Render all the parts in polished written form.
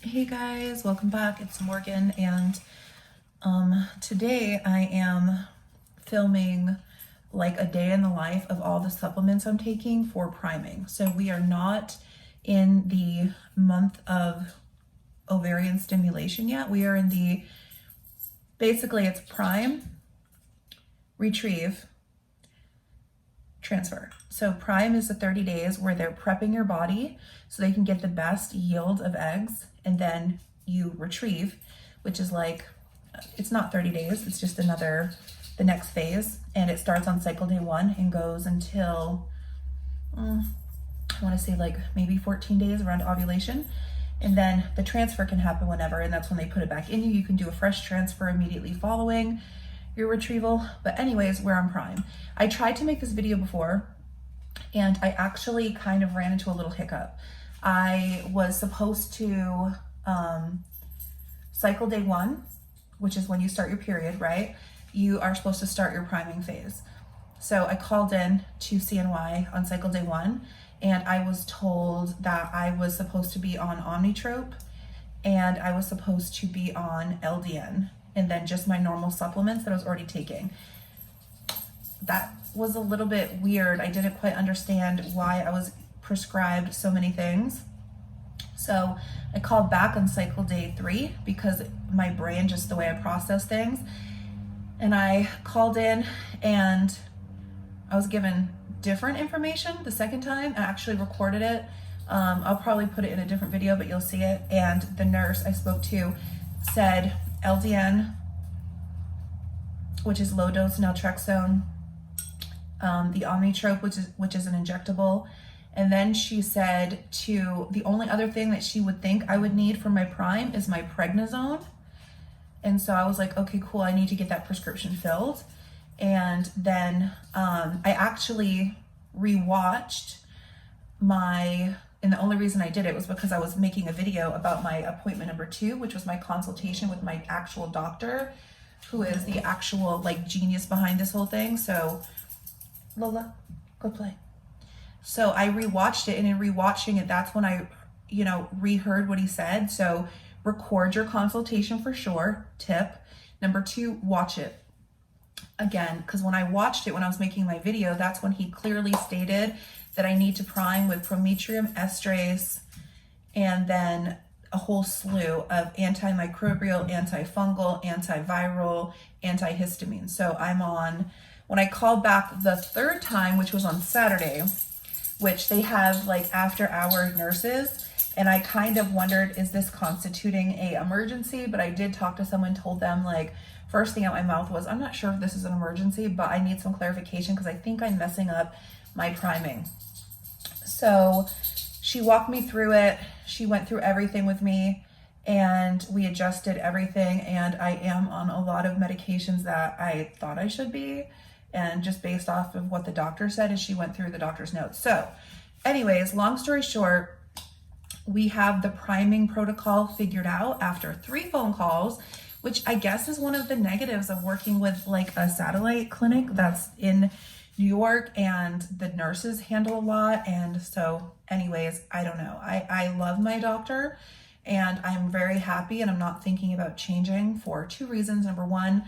Hey guys, welcome back. It's Morgan, and today I am filming like a day in the life of all the supplements I'm taking for priming. So we are not in the month of ovarian stimulation yet. We are in the, basically it's prime, retrieve, transfer. So prime is the 30 days where they're prepping your body so they can get the best yield of eggs, and then you retrieve, which is like, it's not 30 days, it's just the next phase, and it starts on cycle day 1 and goes until I want to say like maybe 14 days around ovulation. And then the transfer can happen whenever, and that's when they put it back in you. You can do a fresh transfer immediately following your retrieval. But anyways, we're on prime. I tried to make this video before, and I actually kind of ran into a little hiccup. I was supposed to cycle day 1, which is when you start your period, right? You are supposed to start your priming phase. So I called in to CNY on cycle day 1, and I was told that I was supposed to be on Omnitrope, and I was supposed to be on LDN, and then just my normal supplements that I was already taking. That was a little bit weird. I didn't quite understand why I was prescribed so many things. So I called back on cycle day 3 because my brain, just the way I process things, and I called in and I was given different information the second time. I actually recorded it. I'll probably put it in a different video, but you'll see it. And the nurse I spoke to said LDN, which is low dose naltrexone, the Omnitrope, which is an injectable. And then she said the only other thing that she would think I would need for my prime is my prednisone. And so I was like, okay, cool, I need to get that prescription filled. And then I actually rewatched and the only reason I did it was because I was making a video about my appointment number 2, which was my consultation with my actual doctor, who is the actual like genius behind this whole thing. So Lola, go play. So I rewatched it, and in rewatching it, that's when I, reheard what he said. So record your consultation for sure. Tip. Number 2, watch it again, because when I watched it, when I was making my video, that's when he clearly stated that I need to prime with prometrium, estrase, and then a whole slew of antimicrobial, antifungal, antiviral, antihistamine. So when I called back the 3rd time, which was on Saturday, which they have like after hour nurses, and I kind of wondered, is this constituting a emergency? But I did talk to someone, told them like, first thing out my mouth was, I'm not sure if this is an emergency, but I need some clarification because I think I'm messing up my priming. So she walked me through it. She went through everything with me, and we adjusted everything. And I am on a lot of medications that I thought I should be, and just based off of what the doctor said as she went through the doctor's notes. So anyways, long story short, we have the priming protocol figured out after 3 phone calls, which I guess is one of the negatives of working with like a satellite clinic that's in New York, and the nurses handle a lot. And so anyways, I don't know. I love my doctor, and I'm very happy, and I'm not thinking about changing for 2 reasons. Number 1,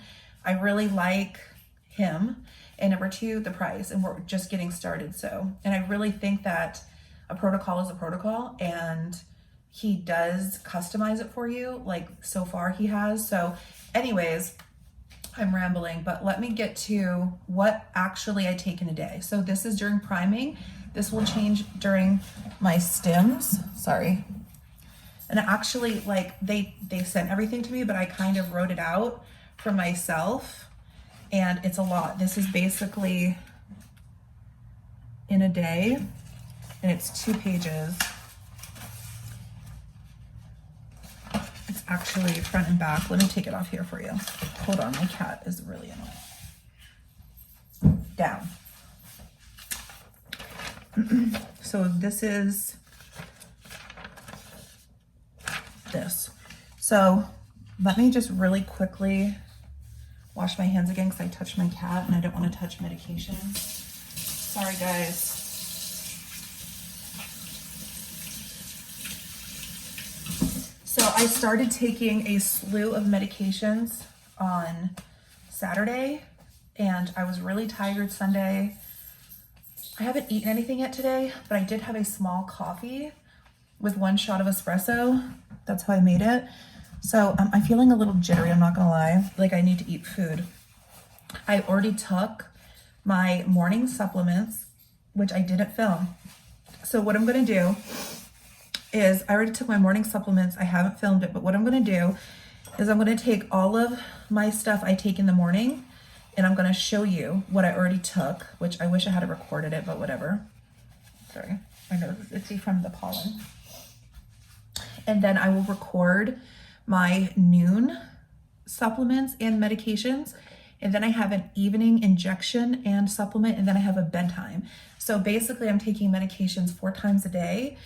I really like him, and number 2, the price, and we're just getting started. So, and I really think that a protocol is a protocol, and he does customize it for you, like so far he has. So anyways, I'm rambling, but let me get to what actually I take in a day. So this is during priming. This will change during my stims. Sorry. And actually, like they sent everything to me, but I kind of wrote it out for myself, and it's a lot. This is basically in a day, and it's 2 pages. It's actually front and back. Let me take it off here for you. Hold on, my cat is really annoying. Down. So this is this. So let me just really quickly wash my hands again because I touched my cat and I don't want to touch medication. Sorry, guys. I started taking a slew of medications on Saturday, and I was really tired Sunday. I haven't eaten anything yet today, but I did have a small coffee with 1 shot of espresso. That's how I made it. So I'm feeling a little jittery, I'm not gonna lie. Like, I need to eat food. I already took my morning supplements, which I didn't film. So what I'm gonna do is, I already took my morning supplements. I haven't filmed it, but what I'm gonna do is I'm gonna take all of my stuff I take in the morning, and I'm gonna show you what I already took, which I wish I had recorded it, but whatever. Sorry, my nose is itchy from the pollen. And then I will record my noon supplements and medications. And then I have an evening injection and supplement, and then I have a bedtime. So basically I'm taking medications 4 times a day,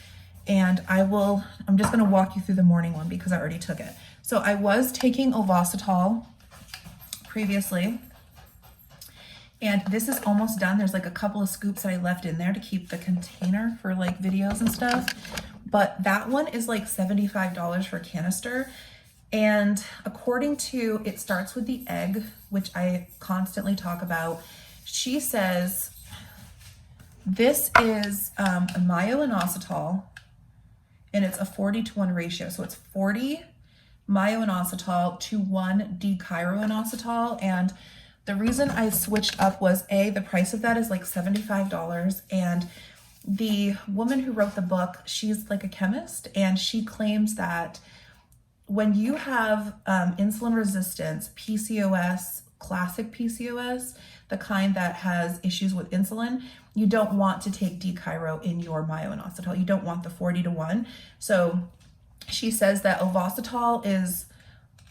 and I'm just gonna walk you through the morning one because I already took it. So I was taking Ovasitol previously, and this is almost done. There's like a couple of scoops that I left in there to keep the container for like videos and stuff. But that one is like $75 for a canister. And according to, it starts with the egg, which I constantly talk about. She says this is a myo-inositol, and it's a 40-to-1 ratio. So it's 40 myo-inositol to 1 D-chiroinositol. And the reason I switched up was the price of that is like $75. And the woman who wrote the book, she's like a chemist, and she claims that when you have insulin resistance, PCOS, classic PCOS, the kind that has issues with insulin, you don't want to take D-chiro in your myo-inositol. You don't want the 40-to-1. So she says that Ovasitol is,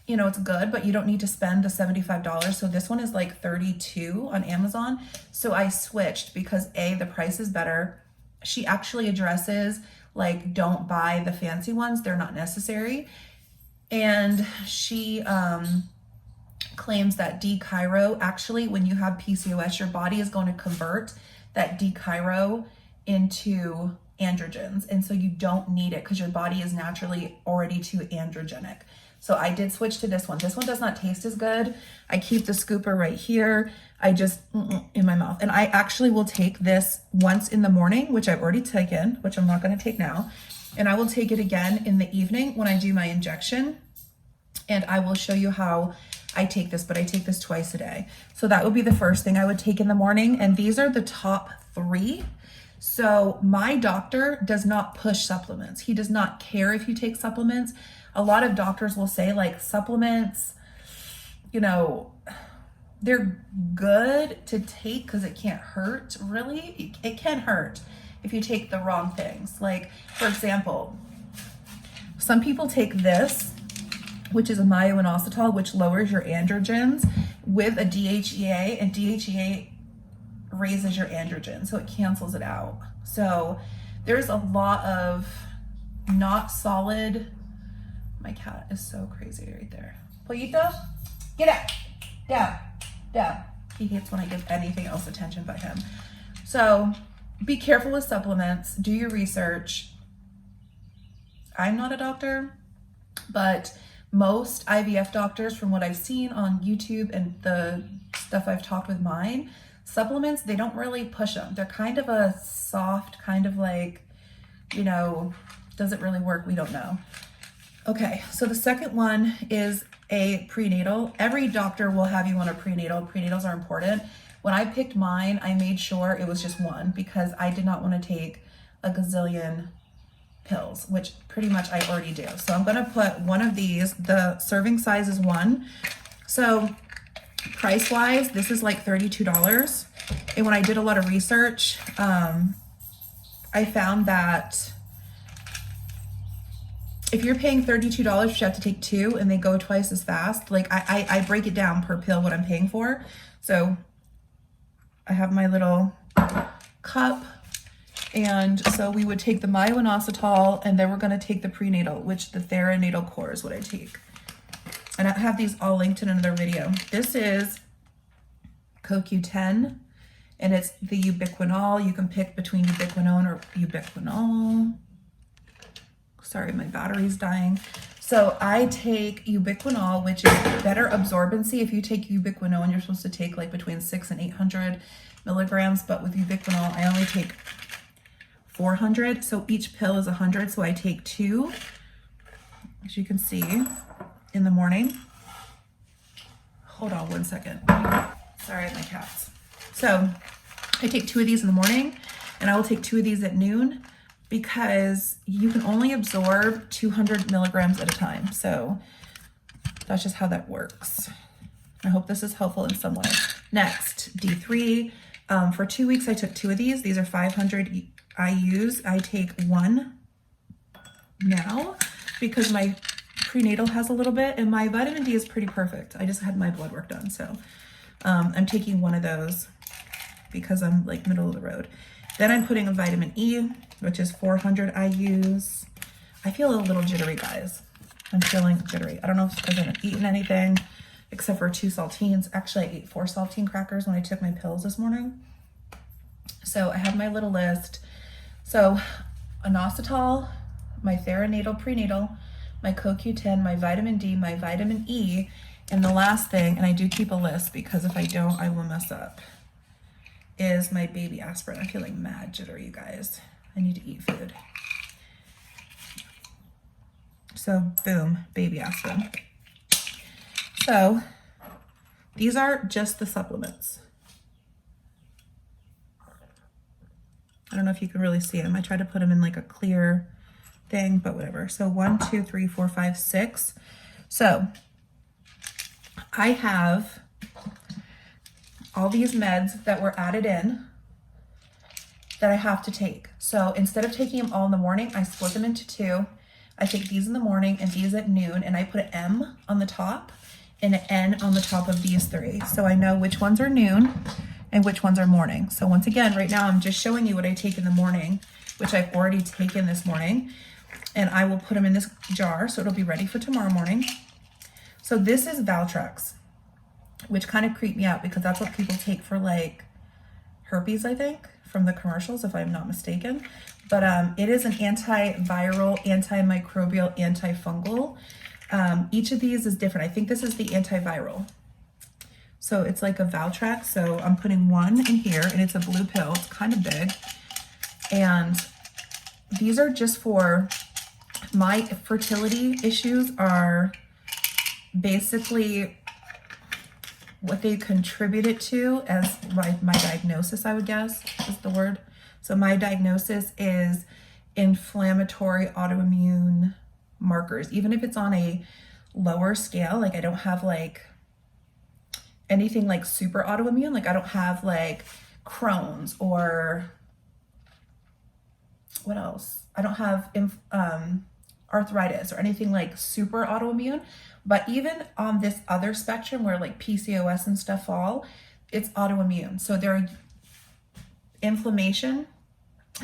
it's good, but you don't need to spend the $75. So this one is like $32 on Amazon. So I switched because the price is better. She actually addresses like, don't buy the fancy ones. They're not necessary. And she claims that D-chiro, actually, when you have PCOS, your body is going to convert that D-chiro into androgens. And so you don't need it because your body is naturally already too androgenic. So I did switch to this one. This one does not taste as good. I keep the scooper right here. I just, in my mouth. And I actually will take this once in the morning, which I've already taken, which I'm not going to take now. And I will take it again in the evening when I do my injection. And I will show you how I take this, but I take this twice a day. So that would be the first thing I would take in the morning. And these are the top 3. So my doctor does not push supplements. He does not care if you take supplements. A lot of doctors will say like supplements, they're good to take because it can't hurt. Really, it can hurt if you take the wrong things. Like, for example, some people take this, which is a myo-inositol, which lowers your androgens, with a DHEA, and DHEA raises your androgen, so it cancels it out. So there's a lot of not solid. My cat is so crazy right there. Pollito, get out, down. He hates when I give anything else attention but him. So be careful with supplements, do your research. I'm not a doctor, but most IVF doctors, from what I've seen on YouTube and the stuff I've talked with mine, supplements, they don't really push them. They're kind of a soft, kind of like, does it really work? We don't know. Okay, so the second one is a prenatal. Every doctor will have you on a prenatal. Prenatals are important. When I picked mine, I made sure it was just one because I did not want to take a gazillion pills, which pretty much I already do. So I'm gonna put one of these. The serving size is 1. So price-wise, this is like $32. And when I did a lot of research, I found that if you're paying $32, you have to take 2 and they go twice as fast. Like I break it down per pill what I'm paying for. So I have my little cup, and so we would take the myo-inositol, and then we're going to take the prenatal, which the theranatal core is what I take. And I have these all linked in another video. This is CoQ10, and it's the ubiquinol. You can pick between ubiquinone or ubiquinol. Sorry, my battery's dying. So I take ubiquinol, which is better absorbency. If you take ubiquinol, you're supposed to take like between 600 and 800 milligrams, but with ubiquinol, I only take 400. So each pill is 100. So I take 2, as you can see, in the morning. Hold on 1 second. Sorry, my cats. So I take 2 of these in the morning, and I will take 2 of these at noon, because you can only absorb 200 milligrams at a time. So that's just how that works. I hope this is helpful in some way. Next, D3. For 2 weeks, I took 2 of these. These are 500 IUs. I take 1 now because my prenatal has a little bit, and my vitamin D is pretty perfect. I just had my blood work done. So I'm taking 1 of those because I'm like middle of the road. Then I'm putting a vitamin E, which is 400 IUs. I feel a little jittery, guys. I'm feeling jittery. I don't know if it's because I haven't eaten anything except for 2 saltines. Actually, I ate 4 saltine crackers when I took my pills this morning. So I have my little list. So inositol, my Theranatal prenatal, my CoQ10, my vitamin D, my vitamin E, and the last thing, and I do keep a list because if I don't, I will mess up, is my baby aspirin. I'm feeling mad jittery, you guys. I need to eat food. So boom, baby aspirin. So these are just the supplements. I don't know if you can really see them. I tried to put them in like a clear thing, but whatever. So 1, 2, 3, 4, 5, 6. So I have all these meds that were added in that I have to take. So instead of taking them all in the morning, I split them into 2. I take these in the morning and these at noon, and I put an M on the top and an N on the top of these 3. So I know which ones are noon and which ones are morning. So once again, right now I'm just showing you what I take in the morning, which I've already taken this morning, and I will put them in this jar so it'll be ready for tomorrow morning. So this is Valtrex, which kind of creeped me out because that's what people take for like herpes, I think, from the commercials, if I'm not mistaken. But it is an antiviral, antimicrobial, antifungal. Each of these is different. I think this is the antiviral. So it's like a Valtrex. So I'm putting 1 in here, and it's a blue pill. It's kind of big. And these are just for my fertility issues, are basically what they contributed to as my diagnosis, I would guess is the word. So my diagnosis is inflammatory autoimmune markers, even if it's on a lower scale. Like I don't have like anything like super autoimmune. Like I don't have like Crohn's or what else? I don't have arthritis or anything like super autoimmune. But even on this other spectrum where like PCOS and stuff fall, it's autoimmune. So they're inflammation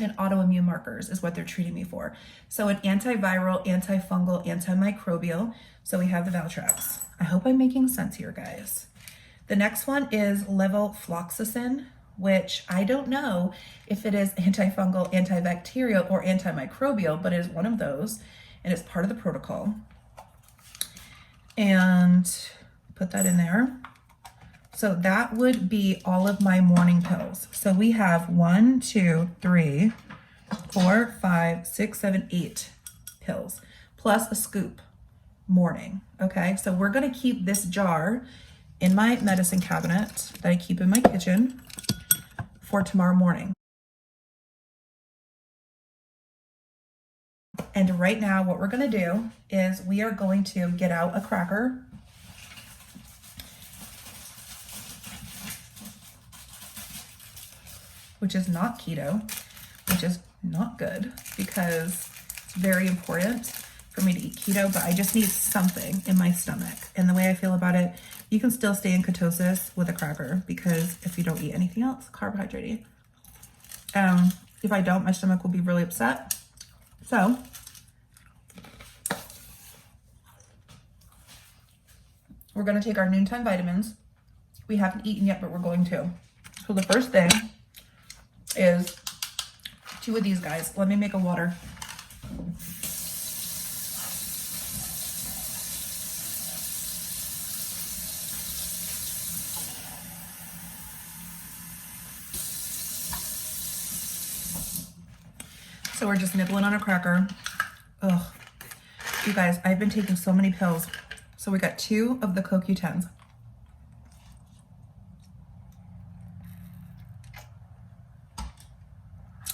and autoimmune markers is what they're treating me for. So an antiviral, antifungal, antimicrobial. So we have the Valtrex. I hope I'm making sense here, guys. The next one is levofloxacin, which I don't know if it is antifungal, antibacterial, or antimicrobial, but it is one of those, and it's part of the protocol. And put that in there. So that would be all of my morning pills. So we have 1, 2, 3, 4, 5, 6, 7, 8 pills, plus a scoop morning. Okay, so we're gonna keep this jar in my medicine cabinet that I keep in my kitchen for tomorrow morning. And right now what we're gonna do is we are going to get out a cracker. Which is not keto, which is not good because it's very important for me to eat keto, but I just need something in my stomach. And the way I feel about it, you can still stay in ketosis with a cracker because if you don't eat anything else, carbohydrate. If I don't, my stomach will be really upset. So we're gonna take our noontime vitamins. We haven't eaten yet, but we're going to. So the first thing is 2 of these guys. Let me make a water. So we're just nibbling on a cracker. Ugh. You guys, I've been taking so many pills. So we got 2 of the CoQ10s.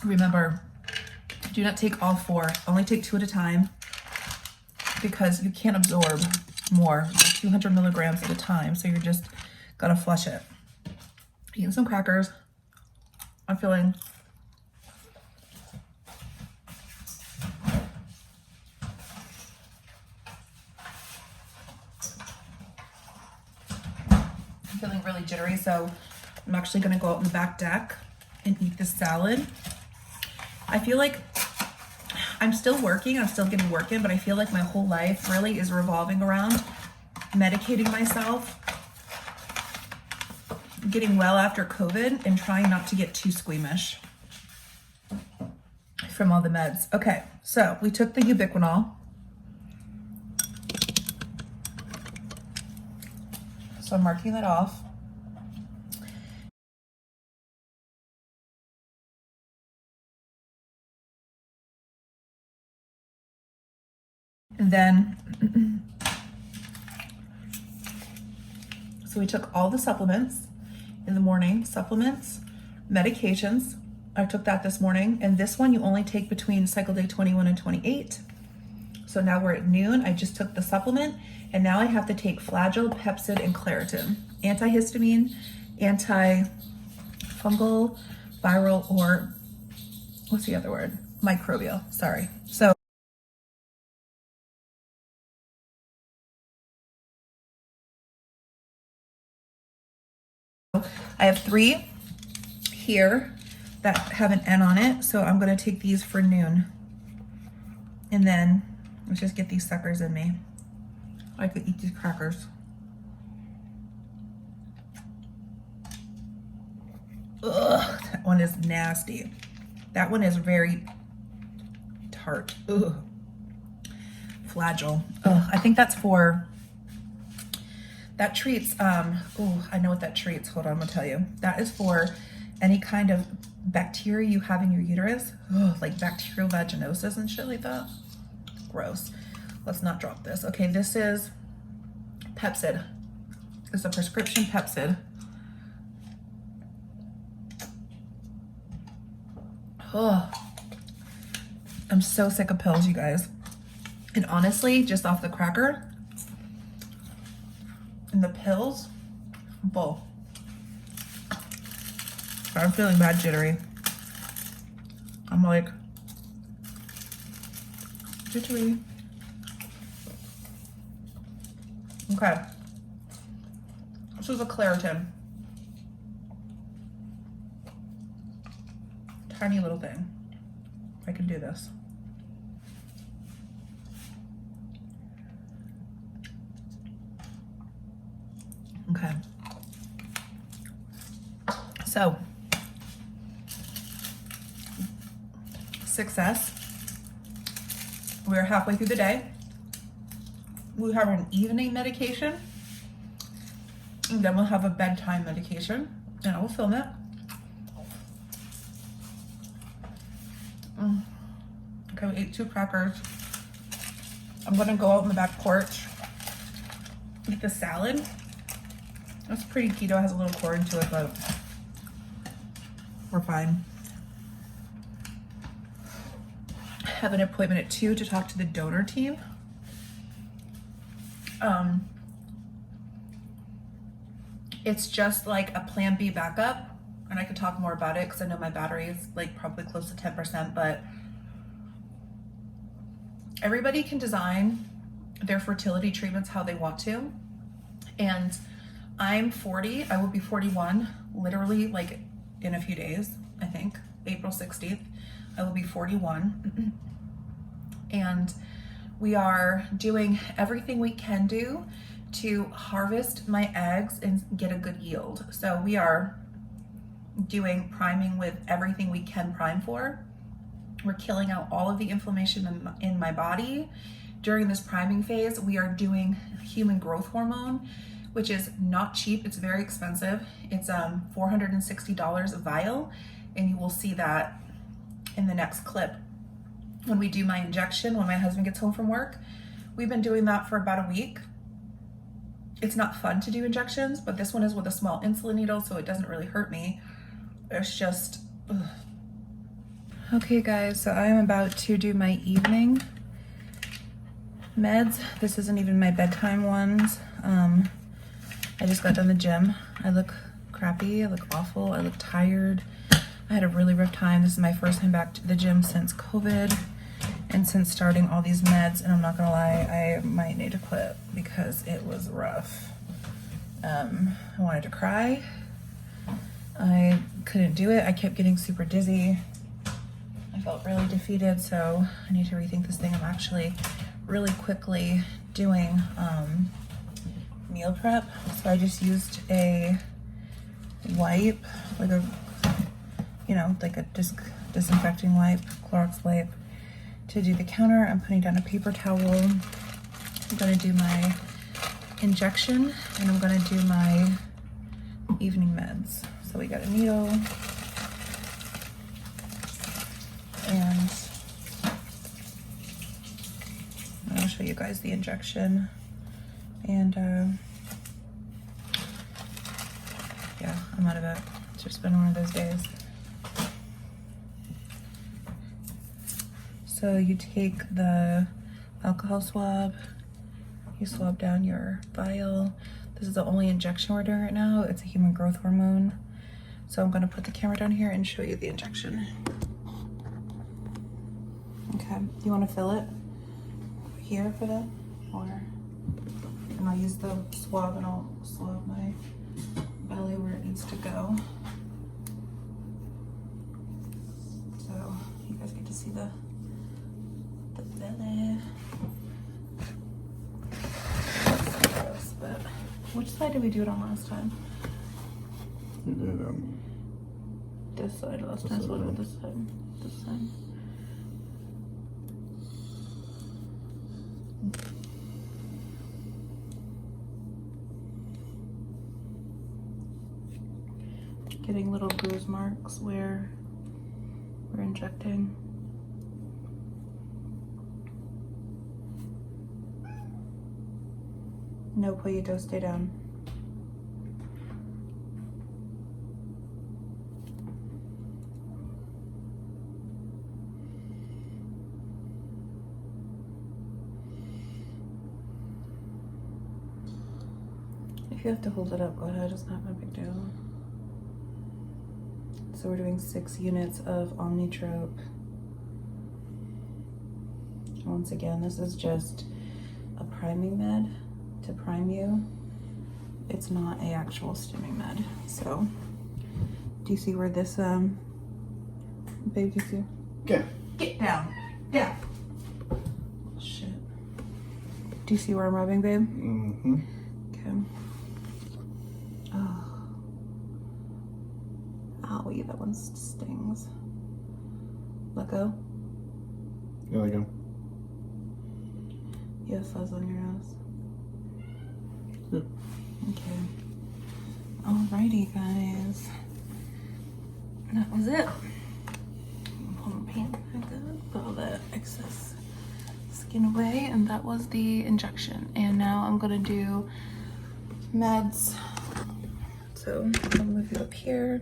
Remember, do not take all 4. Only take 2 at a time because you can't absorb more than 200 milligrams at a time. So you're just gonna flush it. Eating some crackers. I'm feeling really jittery, so I'm actually gonna go out in the back deck and eat this salad. I feel like I'm still working, I'm still getting work in, but I feel like my whole life really is revolving around medicating myself, getting well after COVID, and trying not to get too squeamish from all the meds. Okay, so we took the ubiquinol. So I'm marking that off. And then, so we took all the supplements in the morning, supplements, medications. I took that this morning, and this one you only take between cycle day 21 and 28. So now we're at noon. I just took the supplement, and now I have to take Flagyl, Pepcid, and Claritin. Antihistamine, antifungal, viral, or what's the other word? Microbial, sorry. So I have 3 here that have an N on it, so I'm gonna take these for noon. And then let's just get these suckers in me. I could eat these crackers. Ugh, that one is nasty. That one is very tart. Ugh. Flagyl. Ugh, I think that's for, that treats, oh, I know what that treats. Hold on, I'm gonna tell you. That is for any kind of bacteria you have in your uterus. Ugh, like bacterial vaginosis and shit like that. Gross. Let's not drop this. Okay, this is Pepcid. It's a prescription Pepcid. Oh, I'm so sick of pills, you guys. And honestly, just off the cracker and the pills, bull. I'm feeling bad jittery. I'm like, jittery. Okay. This is a Claritin. Tiny little thing. I can do this. Okay. So, success. We're halfway through the day. We have an evening medication, and then we'll have a bedtime medication, and I will film it. Okay, we ate 2 crackers. I'm gonna go out in the back porch, eat the salad. It's pretty keto, it has a little corn to it, but we're fine. I have an appointment at 2 to talk to the donor team. It's just like a plan B backup, and I could talk more about it because I know my battery is like probably close to 10%, but everybody can design their fertility treatments how they want to. And I'm 40, I will be 41, literally like in a few days, I think, April 16th, I will be 41. And we are doing everything we can do to harvest my eggs and get a good yield. So we are doing priming with everything we can prime for. We're killing out all of the inflammation in my body. During this priming phase, we are doing human growth hormone, which is not cheap. It's very expensive. It's $460 a vial, and you will see that in the next clip. when we do my injection, when my husband gets home from work. We've been doing that for about a week. It's not fun to do injections, but this one is with a small insulin needle, so it doesn't really hurt me. It's just, ugh. Okay guys, so I am about to do my evening meds. This isn't even my bedtime ones. I just got done the gym. I look crappy, I look awful, I look tired. I had a really rough time. This is my first time back to the gym since COVID and since starting all these meds, and I'm not gonna lie, I might need to quit because it was rough. I wanted to cry. I couldn't do it. I kept getting super dizzy. I felt really defeated, so I need to rethink this thing. I'm actually really quickly doing meal prep. So I just used a wipe, like a, you know, like a disinfecting wipe, Clorox wipe, to do the counter. I'm putting down a paper towel. I'm gonna do my injection and I'm gonna do my evening meds. So we got a needle and I'll show you guys the injection. And yeah, I'm out of it. It's just been one of those days. So you take the alcohol swab, you swab down your vial. This is the only injection we're doing right now. It's a human growth hormone. So I'm gonna put the camera down here and show you the injection. Okay, do you wanna fill it here for that? Or, and I'll use the swab and I'll swab my belly where it needs to go. So you guys get to see the belly. Gross, but which side did we do it on last time? You did This side last time. So what about this side? This side. Getting little bruise marks where we're injecting. No pollito, stay down. If you have to hold it up, go ahead, it's not a big deal. So we're doing 6 units of Omnitrope. Once again, this is just a priming med to prime you. It's not a actual stimming med. So, do you see where this, babe, do you see? Okay. Get down, down. Shit. Do you see where I'm rubbing, babe? Mm-hmm. Okay. Oh. Owie, that one stings. Let go. Yeah, let go. You have fuzz on your nose. Yep. Okay. Alrighty, guys. That was it. Pull my pants back up, put all the excess skin away, and that was the injection. And now I'm gonna do meds. So I'll move you up here.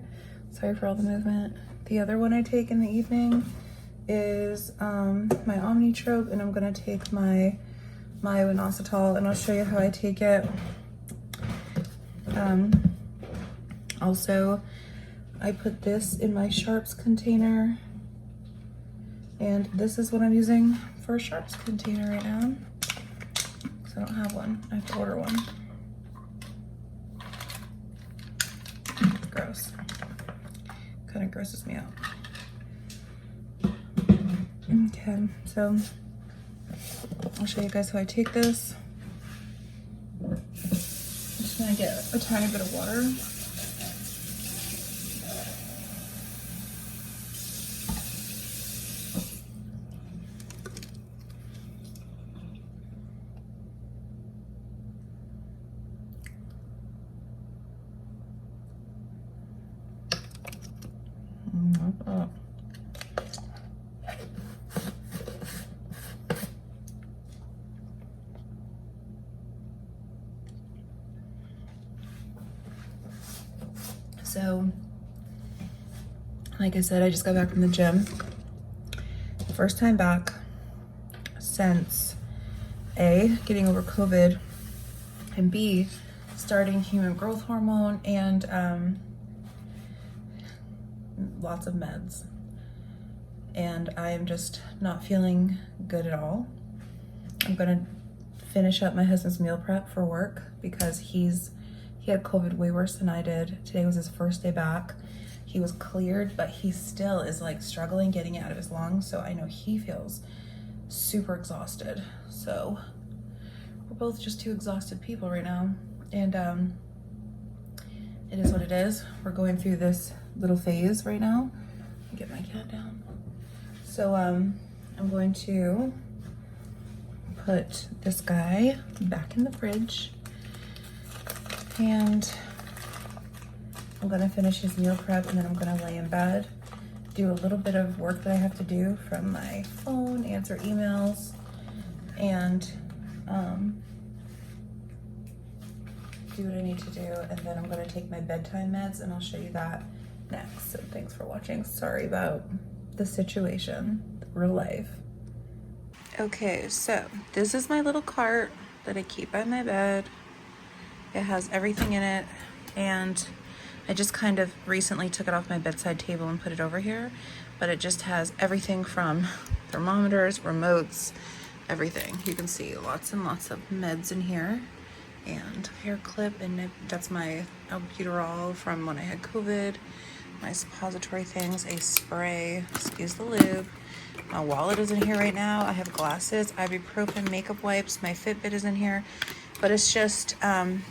Sorry for all the movement. The other one I take in the evening is my Omnitrope, and I'm gonna take my inositol, and I'll show you how I take it. Also, I put this in my Sharps container, and this is what I'm using for a Sharps container right now, because I don't have one. I have to order one. Gross. Kind of grosses me out. Okay, so I'll show you guys how I take this. I'm just gonna get a tiny bit of water. So, like I said, I just got back from the gym. The first time back since A, getting over COVID, and B, starting human growth hormone and lots of meds. And I am just not feeling good at all. I'm gonna finish up my husband's meal prep for work because he had COVID way worse than I did. Today was his first day back. He was cleared, but he still is like struggling getting it out of his lungs. So I know he feels super exhausted. So we're both just two exhausted people right now. And it is what it is. We're going through this little phase right now. Let me get my cat down. So I'm going to put this guy back in the fridge, and I'm gonna finish his meal prep, and then I'm gonna lay in bed, do a little bit of work that I have to do from my phone, answer emails, and do what I need to do, and then I'm gonna take my bedtime meds, and I'll show you that next. So thanks for watching. Sorry about the situation, real life. Okay, so this is my little cart that I keep by my bed. It has everything in it, and I just kind of recently took it off my bedside table and put it over here, but it just has everything from thermometers, remotes, everything. You can see lots and lots of meds in here, and hair clip, and that's my albuterol from when I had COVID, my suppository things, a spray, excuse the lube. My wallet is in here right now. I have glasses, ibuprofen, makeup wipes, my Fitbit is in here, but it's just, and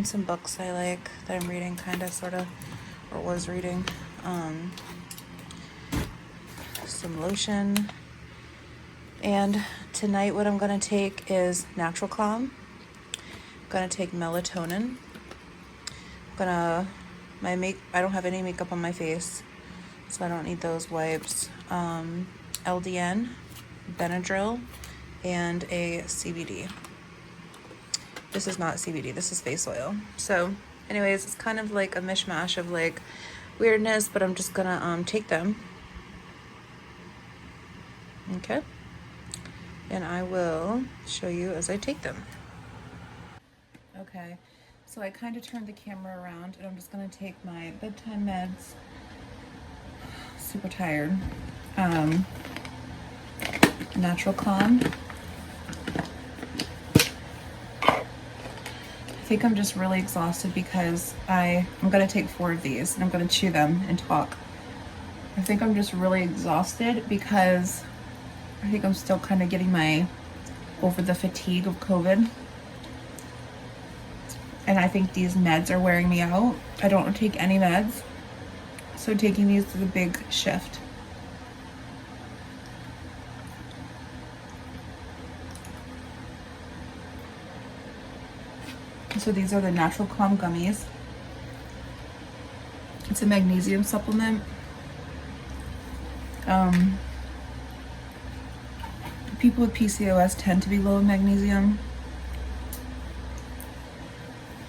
some books I like that I'm reading, kind of, sort of, or was reading. Some lotion. And tonight what I'm gonna take is Natural Calm. I'm gonna take melatonin. I don't have any makeup on my face, so I don't need those wipes. LDN, Benadryl, and a CBD. This is not CBD, this is face oil. So anyways, it's kind of like a mishmash of like weirdness, but I'm just gonna take them. Okay, and I will show you as I take them. Okay, so I kind of turned the camera around, and I'm just gonna take my bedtime meds. Super tired. Natural Calm. I think I'm just really exhausted because I'm gonna take 4 of these, and I'm gonna chew them and talk. I think I'm just really exhausted because I think I'm still kind of getting over the fatigue of COVID. And I think these meds are wearing me out. I don't take any meds, so taking these is a big shift. So these are the Natural Calm gummies. It's a magnesium supplement. People with PCOS tend to be low in magnesium.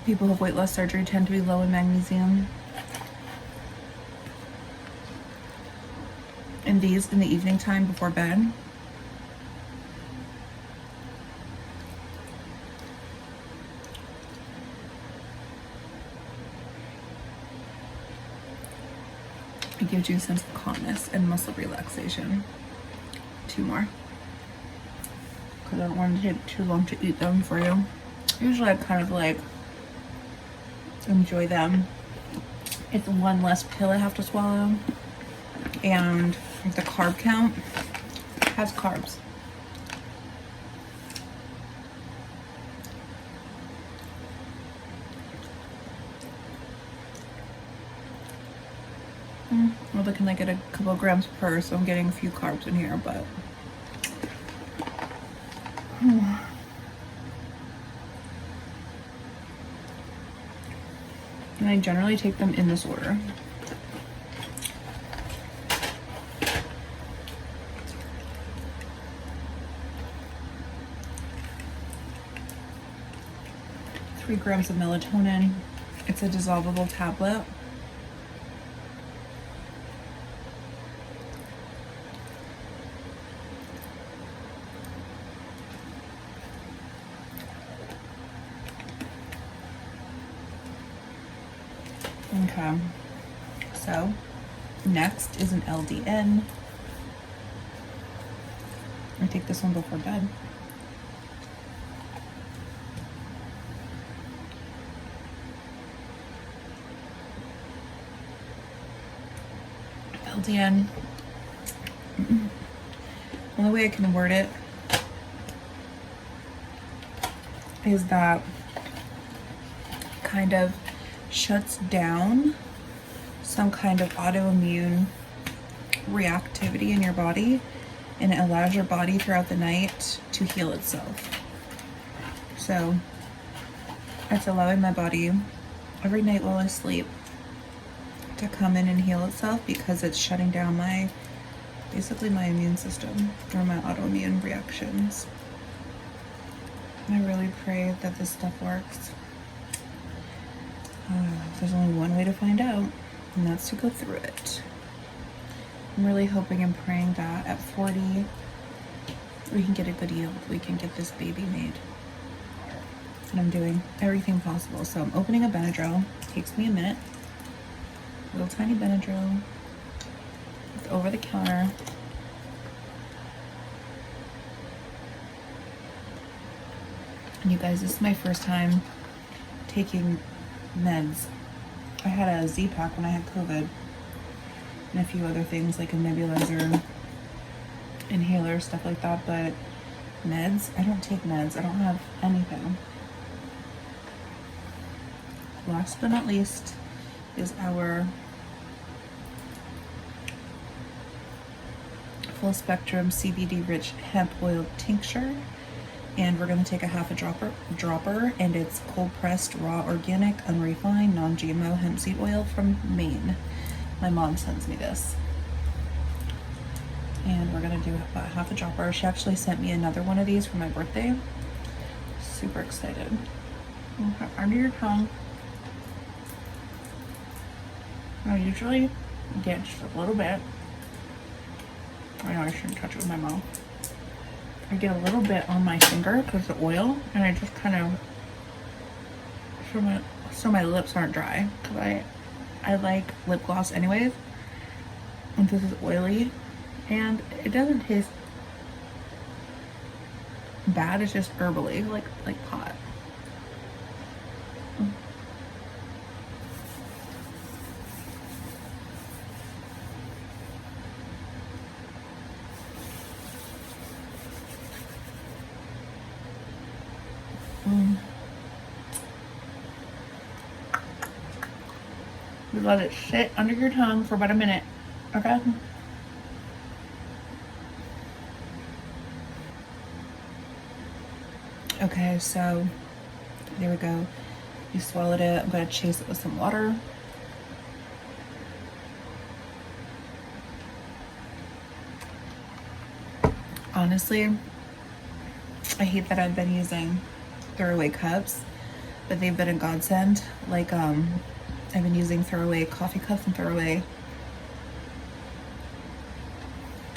People who have weight loss surgery tend to be low in magnesium. And these in the evening time before bed. It gives you a sense of calmness and muscle relaxation. 2 more. Because I don't want to take too long to eat them for you. Usually I kind of like enjoy them. It's 1 less pill I have to swallow. And the carb count has carbs. We're looking like at a couple of grams per, so I'm getting a few carbs in here, but and I generally take them in this order. Three grams of melatonin. It's a dissolvable tablet. Okay. So next is an LDN. I take this one before bed. LDN. Only way I can word it is that kind of shuts down some kind of autoimmune reactivity in your body, and it allows your body throughout the night to heal itself. So it's allowing my body every night while I sleep to come in and heal itself, because it's shutting down basically my immune system or my autoimmune reactions. I really pray that this stuff works. There's only one way to find out, and that's to go through it. I'm really hoping and praying that at 40 we can get a good yield. We can get this baby made. And I'm doing everything possible. So I'm opening a Benadryl. It takes me a minute. Little tiny Benadryl. It's over the counter. And you guys, this is my first time taking meds. I had a Z-Pack when I had COVID, and a few other things like a nebulizer, inhaler, stuff like that, but meds, I don't take meds. I don't have anything. Last but not least is our full spectrum CBD rich hemp oil tincture, and we're going to take a half a dropper, and it's cold pressed, raw, organic, unrefined, non-GMO hemp seed oil from Maine. My mom sends me this, and we're going to do about half a dropper. She actually sent me another one of these for my birthday. Super excited. Okay, under your tongue. I usually get just a little bit. I know I shouldn't touch it with my mouth. I get a little bit on my finger because the oil, and I just kind of so my lips aren't dry, because I like lip gloss anyways, and this is oily, and it doesn't taste bad. It's just herbally, like pot. You let it sit under your tongue for about a minute, okay? Okay, so there we go. You swallowed it. I'm gonna chase it with some water. Honestly, I hate that I've been using throwaway cups, but they've been a godsend. Like, I've been using throwaway coffee cups and throwaway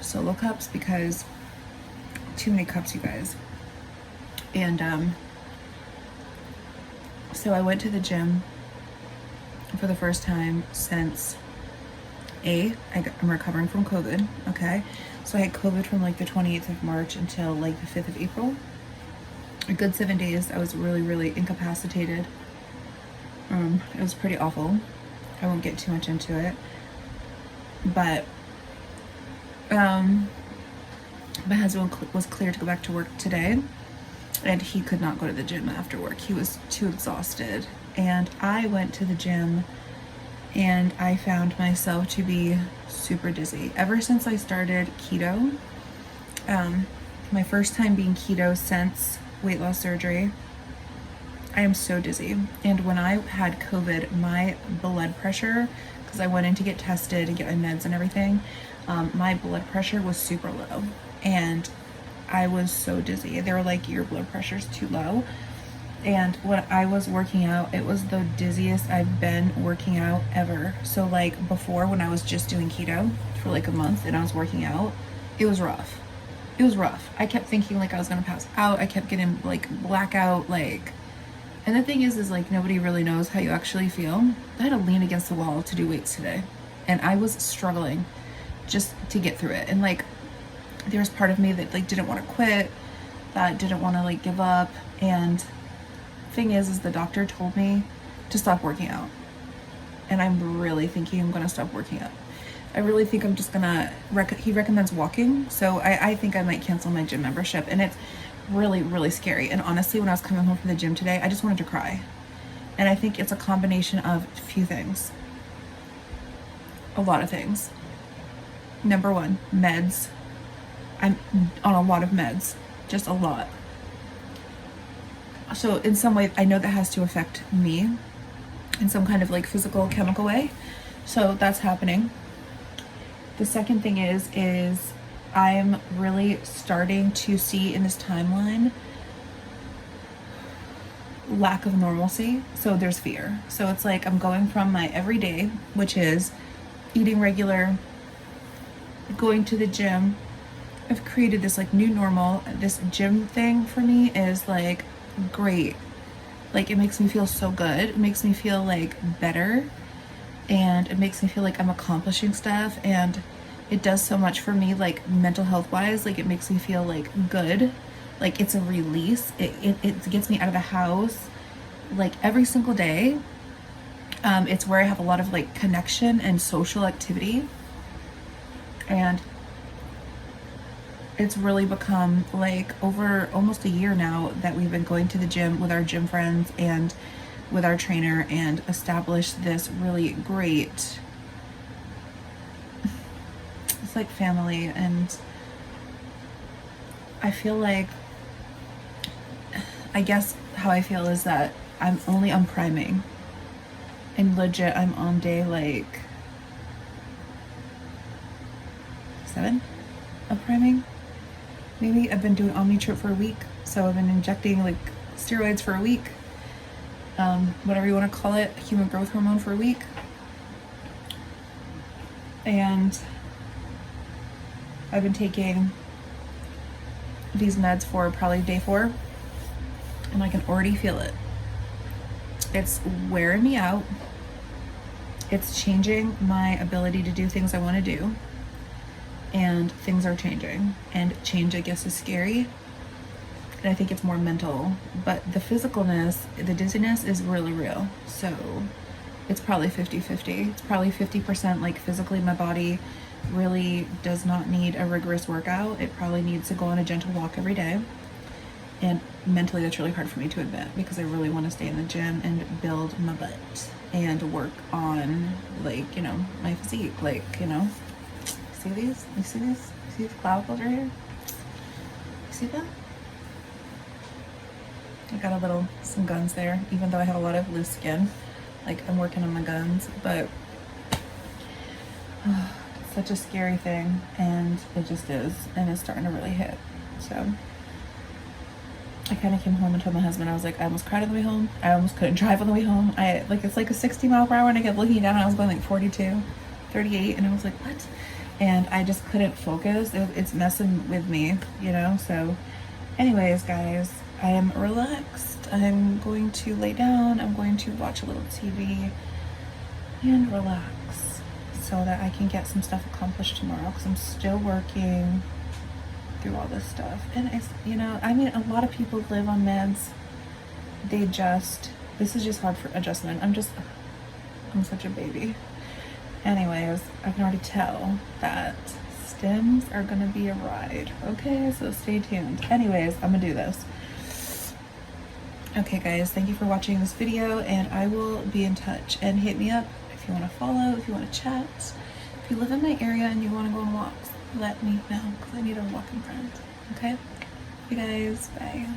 solo cups, because too many cups, you guys. And so I went to the gym for the first time since I'm recovering from COVID, okay? So I had COVID from like the 28th of March until like the 5th of April. A good 7 days. I was really, really incapacitated. It was pretty awful. I won't get too much into it. But my husband was cleared to go back to work today, and he could not go to the gym after work. He was too exhausted. And I went to the gym, and I found myself to be super dizzy. Ever since I started keto, my first time being keto since weight loss surgery, I am so dizzy. And when I had COVID, my blood pressure, because I went in to get tested and get my meds and everything, my blood pressure was super low, and I was so dizzy. They were like, your blood pressure's too low. And when I was working out, it was the dizziest I've been working out ever. So like before, when I was just doing keto for like a month and I was working out, it was rough. It was rough. I kept thinking like I was gonna pass out. I kept getting like blackout, like And the thing is like nobody really knows how you actually feel. I had to lean against the wall to do weights today, and I was struggling just to get through it. And like there's part of me that like didn't want to quit, that didn't want to like give up. And thing is the doctor told me to stop working out, and I'm really thinking I'm gonna stop working out. I really think I'm just gonna he recommends walking, so I think I might cancel my gym membership. And it's really, really scary. And honestly, when I was coming home from the gym today, I just wanted to cry. And I think it's a combination of a few things, a lot of things. Number one, meds. I'm on a lot of meds, just a lot. So in some way, I know that has to affect me in some kind of like physical, chemical way. So that's happening. The second thing is I'm really starting to see in this timeline lack of normalcy. So there's fear. So it's like I'm going from my everyday, which is eating regular, going to the gym. I've created this like new normal. This gym thing for me is like great. Like it makes me feel so good. It makes me feel like better, and it makes me feel like I'm accomplishing stuff, and it does so much for me like mental health wise. Like it makes me feel like good, like it's a release. It gets me out of the house like every single day. It's where I have a lot of like connection and social activity, and it's really become like over almost a year now that we've been going to the gym with our gym friends and with our trainer, and established this really great, it's like family. And I feel like, I guess how I feel is that I'm only on priming, and legit I'm on day like 7 of priming. Maybe I've been doing Omnitrip for a week, so I've been injecting like steroids for a week, whatever you want to call it, human growth hormone for a week. And I've been taking these meds for probably day 4, and I can already feel it. It's wearing me out. It's changing my ability to do things I want to do. And things are changing, and change, I guess, is scary, and I think it's more mental. But the physicalness, the dizziness is really real. So it's probably 50-50. It's probably 50% like physically my body really does not need a rigorous workout. It probably needs to go on a gentle walk every day. And mentally that's really hard for me to admit, because I really want to stay in the gym and build my butt and work on like, you know, my physique, like, you know. See these? You see these? You see these clavicles right here? You see that? I got some guns there, even though I have a lot of loose skin. Like I'm working on my guns, but it's such a scary thing, and it just is, and it's starting to really hit. So I kind of came home and told my husband, I was like, I almost cried on the way home. I almost couldn't drive on the way home. It's like a 60 mile per hour, and I kept looking down and I was going like 42, 38, and I was like, what? And I just couldn't focus. It's messing with me, you know? So anyways, guys, I am relaxed. I'm going to lay down. I'm going to watch a little TV and relax so that I can get some stuff accomplished tomorrow, because I'm still working through all this stuff. And it's, you know, I mean, a lot of people live on meds. This is just hard for adjustment. I'm such a baby. Anyways, I can already tell that stems are gonna be a ride. Okay, so stay tuned. Anyways, I'm gonna do this. Okay guys, thank you for watching this video, and I will be in touch. And hit me up if you want to follow, if you want to chat. If you live in my area and you want to go on walks, let me know, because I need a walking friend. Okay? You guys, bye.